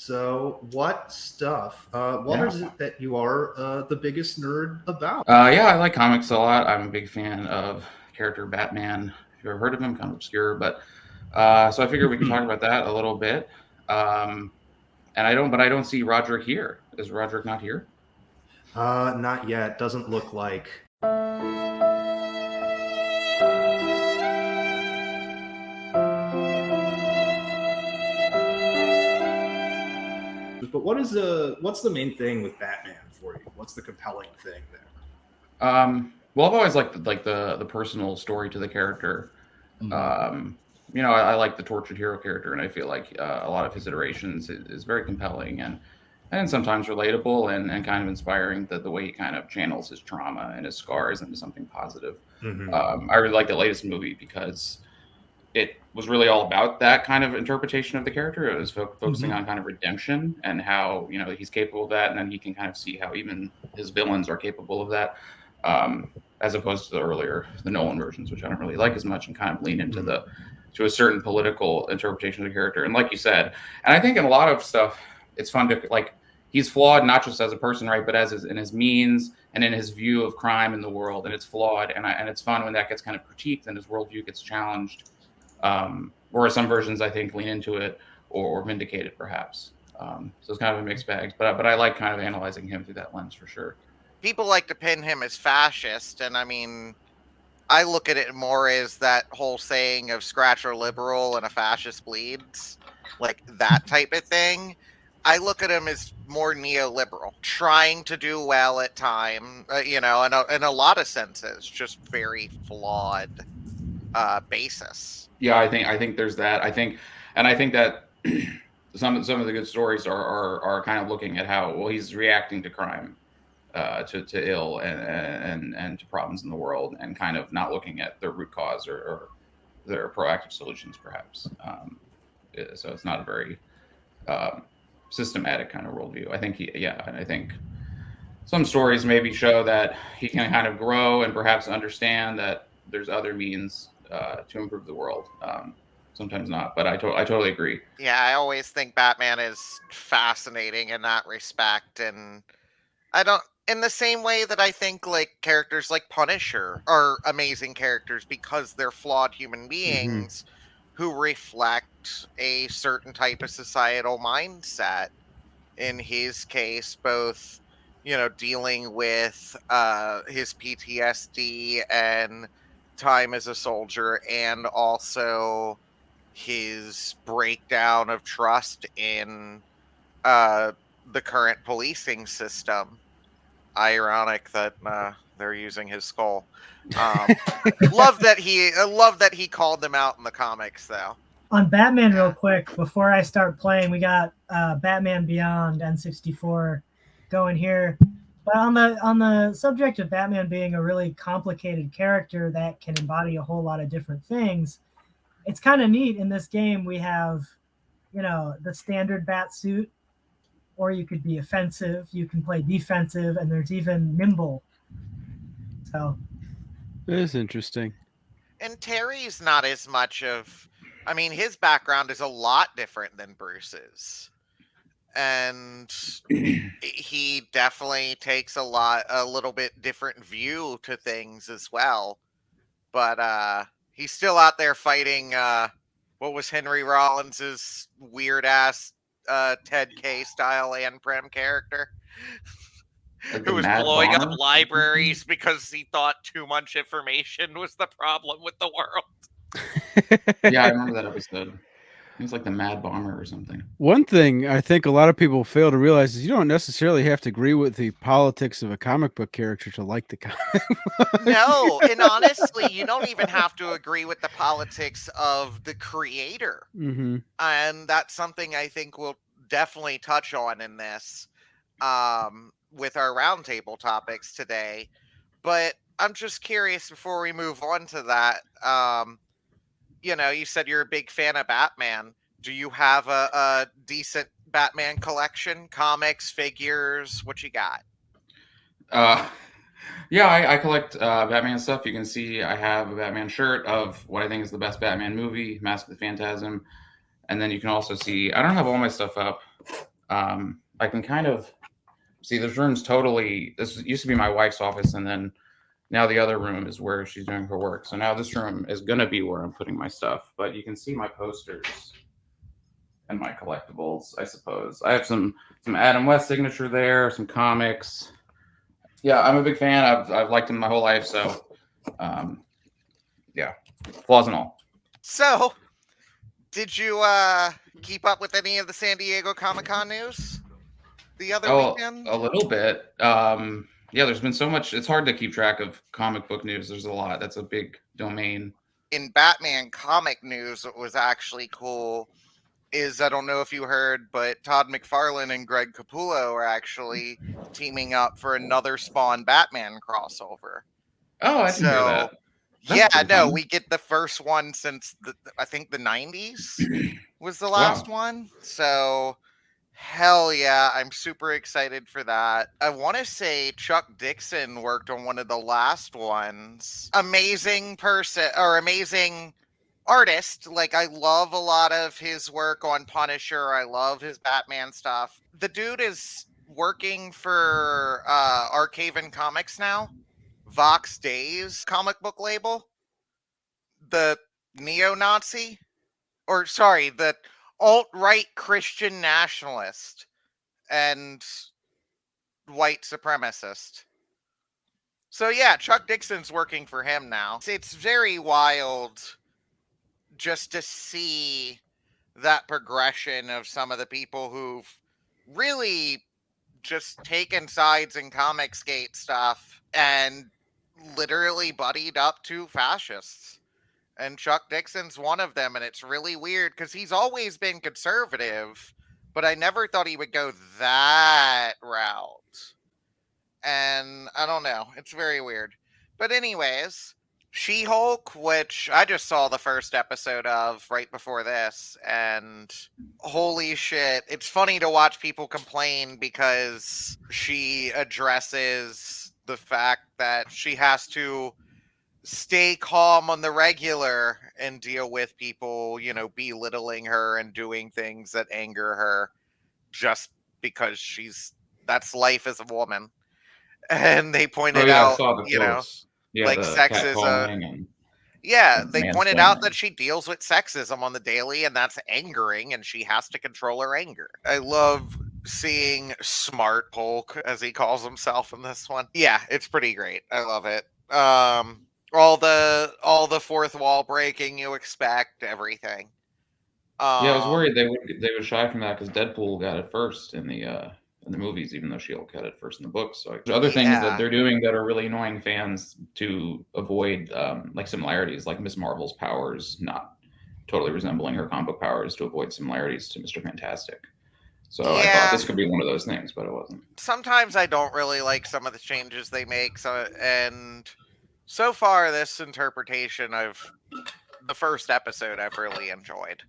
So, what stuff? What is it that you are the biggest nerd about? Yeah, I like comics a lot. I'm a big fan of character Batman. If you've ever heard of him, kind of obscure, but so I figured we could talk about that a little bit. Um, and I don't see Roderick here. Is Roderick not here? Not yet. Doesn't look like. But what's the main thing with Batman for you? What's the compelling thing there? Well, I've always liked the personal story to the character. I like the tortured hero character, and I feel like a lot of his iterations is very compelling and sometimes relatable and kind of inspiring. The way he kind of channels his trauma and his scars into something positive. I really like the latest movie because it was really all about that kind of interpretation of the character. It was focusing on kind of redemption and how he's capable of that, and then he can kind of see how even his villains are capable of that. As opposed to the Nolan versions, which I don't really like as much, and kind of lean into to a certain political interpretation of the character. And like you said, and I think in a lot of stuff, it's fun to like he's flawed not just as a person, right, but in his means and in his view of crime in the world, and it's flawed. And it's fun when that gets kind of critiqued and his worldview gets challenged. Whereas some versions I think lean into it or vindicate it perhaps. So it's kind of a mixed bag. But I like kind of analyzing him through that lens for sure. People like to pin him as fascist, and I mean, I look at it more as that whole saying of scratch a liberal and a fascist bleeds, like that type of thing. I look at him as more neoliberal, trying to do well at time, in a lot of senses, just very flawed basis. Yeah, I think there's that. I think that some of the good stories are kind of looking at how he's reacting to crime. To ill and to problems in the world, and kind of not looking at their root cause or their proactive solutions, perhaps. So it's not a very systematic kind of worldview. I think some stories maybe show that he can kind of grow and perhaps understand that there's other means to improve the world. Sometimes not, but I totally agree. Yeah, I always think Batman is fascinating in that respect, and in the same way that I think like characters like Punisher are amazing characters because they're flawed human beings who reflect a certain type of societal mindset. In his case, both, dealing with his PTSD and time as a soldier, and also his breakdown of trust in the current policing system. Ironic that they're using his skull. Love that he called them out in the comics, though. On Batman, real quick, before I start playing, we got Batman Beyond N64 going here. But on the subject of Batman being a really complicated character that can embody a whole lot of different things, it's kind of neat. In this game, we have, the standard bat suit, or you could be offensive, you can play defensive, and there's even nimble. So that is interesting. And Terry's not as much of, I mean, his background is a lot different than Bruce's. And he definitely takes a little bit different view to things as well. But he's still out there fighting, what was Henry Rollins's weird ass Ted K style Anne Prem character who was blowing up libraries because he thought too much information was the problem with the world. Yeah, I remember that episode. It was like the Mad Bomber or something. One thing I think a lot of people fail to realize is you don't necessarily have to agree with the politics of a comic book character to like the comic. No, and honestly, you don't even have to agree with the politics of the creator. And that's something I think we'll definitely touch on in this with our roundtable topics today. But I'm just curious before we move on to that. You said you're a big fan of Batman. Do you have a decent Batman collection? Comics, figures? What you got? Yeah, I collect Batman stuff. You can see I have a Batman shirt of what I think is the best Batman movie, Mask of the Phantasm. And then you can also see, I don't have all my stuff up, I can kind of see this room's totally. This used to be my wife's office, and then now the other room is where she's doing her work. So now this room is gonna be where I'm putting my stuff. But you can see my posters and my collectibles, I suppose. I have some Adam West signature there, some comics. Yeah, I'm a big fan. I've liked him my whole life. So, yeah, flaws and all. So, did you keep up with any of the San Diego Comic-Con news the other weekend? A little bit. Yeah, there's been so much. It's hard to keep track of comic book news. There's a lot. That's a big domain. In Batman comic news, what was actually cool is, I don't know if you heard, but Todd McFarlane and Greg Capullo are actually teaming up for another Spawn Batman crossover. Oh, I didn't hear that. Yeah, we get the first one since I think the 90s was the last one. So, hell yeah, I'm super excited for that. I want to say Chuck Dixon worked on one of the last ones. Amazing person, or amazing artist. Like, I love a lot of his work on Punisher. I love his Batman stuff. The dude is working for Arcaven Comics now. Vox Days comic book label. The neo-Nazi, or sorry, the alt-right Christian nationalist and white supremacist. So yeah, Chuck Dixon's working for him now. It's very wild just to see that progression of some of the people who've really just taken sides in Comicsgate stuff and literally buddied up to fascists. And Chuck Dixon's one of them, and it's really weird because he's always been conservative, but I never thought he would go that route. And I don't know, it's very weird. But anyways, She-Hulk, which I just saw the first episode of right before this, and holy shit, it's funny to watch people complain because she addresses the fact that she has to stay calm on the regular and deal with people, belittling her and doing things that anger her just because that's life as a woman. And they pointed out, I saw the quotes. Like sexism. Yeah, they pointed out that she deals with sexism on the daily, and that's angering, and she has to control her anger. I love seeing Smart Hulk, as he calls himself in this one. Yeah, it's pretty great. I love it. All the fourth wall breaking you expect, everything. Yeah, I was worried they would shy from that because Deadpool got it first in the movies, even though She-Hulk had it first in the books. So there's other things that they're doing that are really annoying fans to avoid, like similarities, like Miss Marvel's powers not totally resembling her comic book powers, to avoid similarities to Mr. Fantastic. So I thought this could be one of those things, but it wasn't. Sometimes I don't really like some of the changes they make. So far, this interpretation of the first episode I've really enjoyed.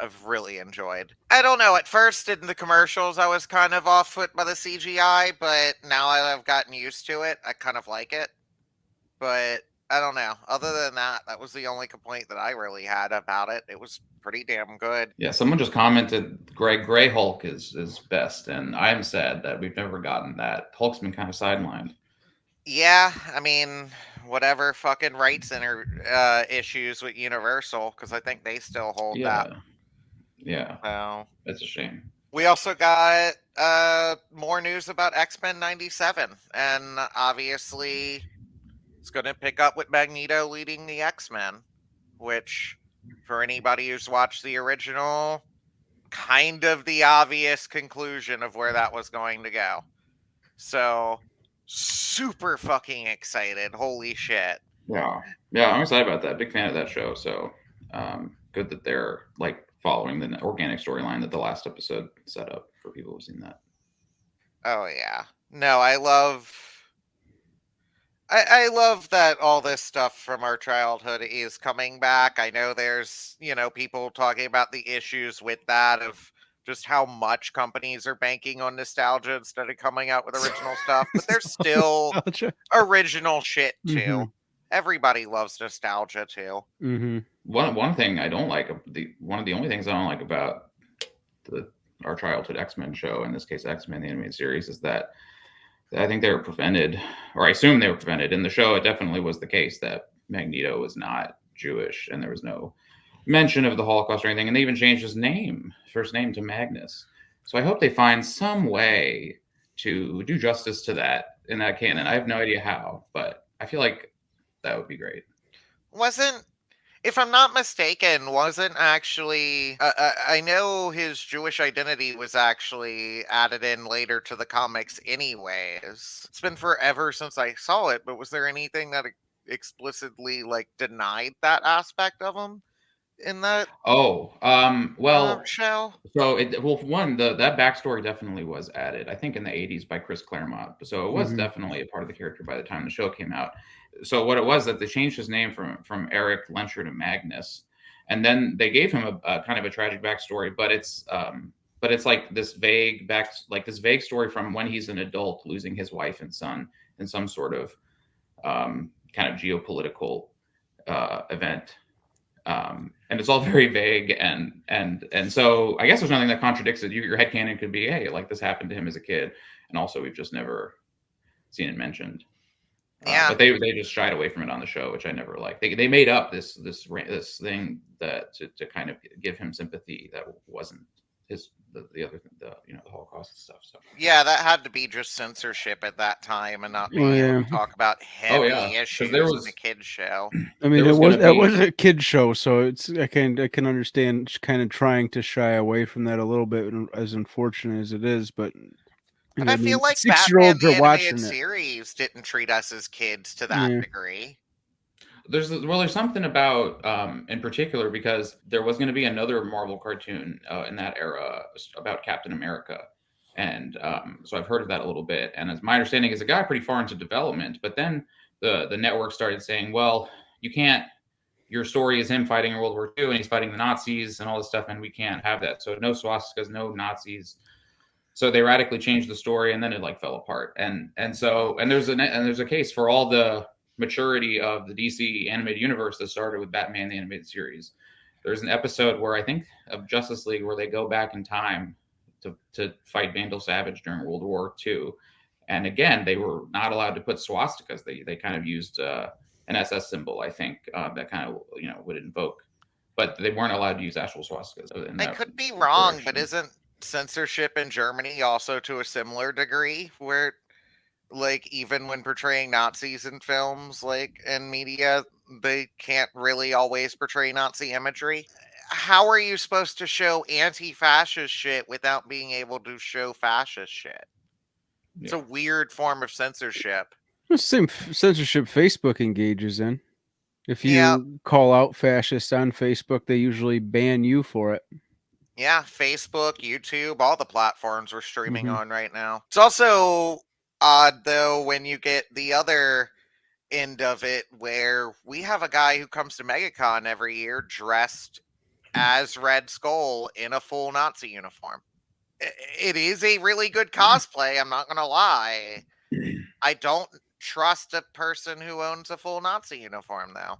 I don't know, at first in the commercials I was kind of off foot by the CGI, but now I've gotten used to it. I kind of like it. But I don't know. Other than that, that was the only complaint that I really had about it. It was pretty damn good. Yeah, someone just commented Gray Hulk is best, and I'm sad that we've never gotten that. Hulk's been kind of sidelined. Yeah, I mean, whatever fucking rights issues with Universal, because I think they still hold that. Yeah. Well, it's a shame. We also got more news about X-Men 97, and obviously it's going to pick up with Magneto leading the X-Men, which, for anybody who's watched the original, kind of the obvious conclusion of where that was going to go. So, super fucking excited. Holy shit. Yeah, I'm excited about that. Big fan of that show. So, good that they're like following the organic storyline that the last episode set up for people who've seen that. Oh yeah. No, I love that all this stuff from our childhood is coming back. I know there's, people talking about the issues with that, of just how much companies are banking on nostalgia instead of coming out with original stuff, but there's still original shit too. Mm-hmm. Everybody loves nostalgia too. Mm-hmm. One thing I don't like, one of the only things I don't like about the our childhood X-Men show, in this case X-Men the animated series, is that I think they were prevented, or I assume they were prevented. In the show, it definitely was the case that Magneto was not Jewish, and there was no mention of the Holocaust or anything. And they even changed his first name, to Magnus. So I hope they find some way to do justice to that in that canon. I have no idea how, but I feel like that would be great. Wasn't, if I'm not mistaken, wasn't actually, I know his Jewish identity was actually added in later to the comics anyways. It's been forever since I saw it, but was there anything that explicitly like denied that aspect of him in that Oh, well, show? so one, that backstory definitely was added, I think, in the 80s by Chris Claremont. So it was definitely a part of the character by the time the show came out. So what it was, that they changed his name from Eric Lencher to Magnus, and then they gave him a kind of a tragic backstory, but it's like this vague story from when he's an adult, losing his wife and son in some sort of kind of geopolitical event. And it's all very vague, and so I guess there's nothing that contradicts it. Your headcanon could be, hey, like, this happened to him as a kid, and also we've just never seen it mentioned. Yeah. But they just shied away from it on the show, which I never liked. They made up this thing that to kind of give him sympathy that wasn't the other thing, the Holocaust and stuff. So Yeah, that had to be just censorship at that time, and not being able to talk about heavy issues in a kid's show. I mean, that was a kid's show, so I can understand kind of trying to shy away from that a little bit, as unfortunate as it is. But I feel like 6-year-olds Batman are the animated watching it. series didn't treat us as kids to that degree. There's something about in particular, because there was going to be another Marvel cartoon in that era about Captain America, and so I've heard of that a little bit. And as my understanding is, it got pretty far into development, but then the network started saying, well, you can't. Your story is him fighting in World War II, and he's fighting the Nazis and all this stuff, and we can't have that. So no swastikas, no Nazis. So they radically changed the story, and then it like fell apart. And there's a case for all the maturity of the DC animated universe that started with Batman the animated series. There's an episode where I think of Justice League where they go back in time to fight Vandal Savage during World War II, and again they were not allowed to put swastikas. They kind of used an SS symbol, I think, that kind of would invoke, but they weren't allowed to use actual swastikas. I could be wrong, but isn't censorship in Germany also to a similar degree, where like even when portraying Nazis in films, like in media, they can't really always portray Nazi imagery? How are you supposed to show anti-fascist shit without being able to show fascist shit? It's a weird form of censorship. The same censorship Facebook engages in. If you call out fascists on Facebook, they usually ban you for it. Yeah, Facebook, YouTube, all the platforms we're streaming on right now. It's also odd, though, when you get the other end of it, where we have a guy who comes to MegaCon every year dressed as Red Skull in a full Nazi uniform. It is a really good cosplay, I'm not going to lie. I don't trust a person who owns a full Nazi uniform, though.